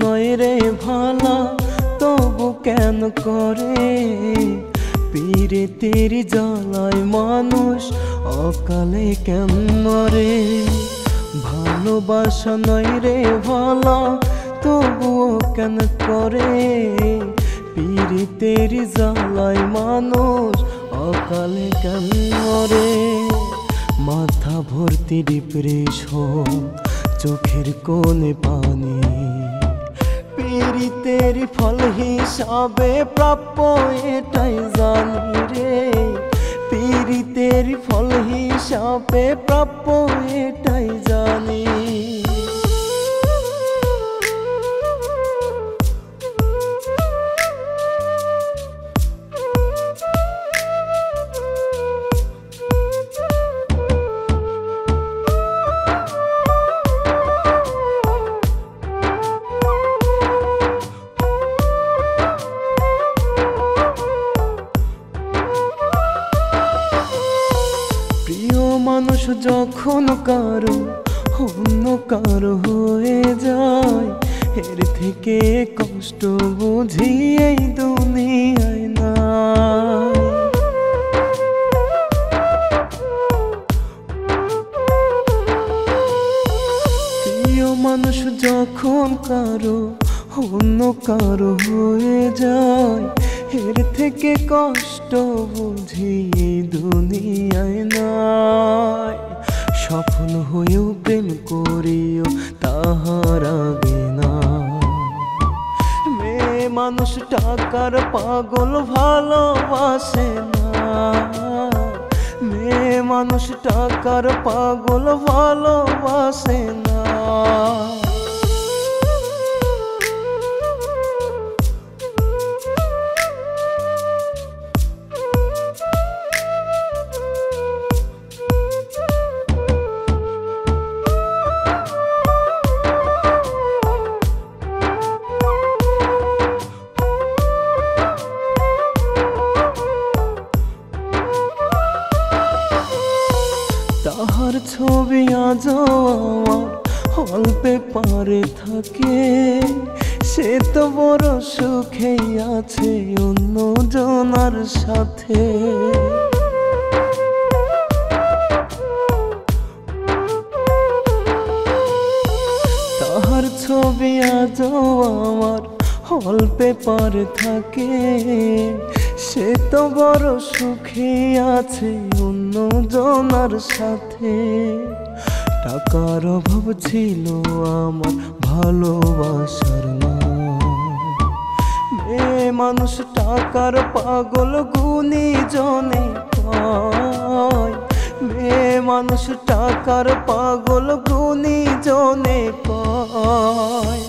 নয় রে ভালা তবু কেন করে পীড়িতের জ্বালায় মানুষ অকালে কেন মরে। ভালোবাসা নয় রে ভালা তবুও কেন করে পীড়িতের জ্বালায় মানুষ অকালে কেন মরে। মাথা ভর্তি ডিপ্রেশন চোখের কোণে পানি পীড়িতের ফল হিসাবে প্রাপ্য এটাই জানি রে। পীড়িতের ফল হিসাবে প্রাপ্য এটাই জানি। মানুষ যখন কারো অন্য কারো হয়ে যায় এর থেকে কষ্ট বুঝি এই দুনিয়ায় না। প্রিয় মানুষ যখন কারো অন্য কারো হয়ে যায় এর থেকে কষ্ট বুঝি এই দুনিয়ায় নাই। সফল হয়েও প্রেম করিও তাহার আগে না। মেয়ে মানুষ টাকার পাগল ভালোবাসে না। মেয়ে মানুষ টাকার পাগল ভালোবাসে না। তাহার ছবি আজ আমার অল্পে পারে থাকে সে তো বড় সুখেই আছে অন্য জনার সাথে। তাহার ছবি আজ আমার অল্পে পারে থাকে সে তো বড় সুখে আছে অন্য জনার সাথে। টাকার অভাব ছিল আমার ভালোবাসার না। মেয়ে মানুষ টাকার পাগল গুণী জনে কয়। মেয়ে মানুষ টাকার পাগল গুণী জনে কয়।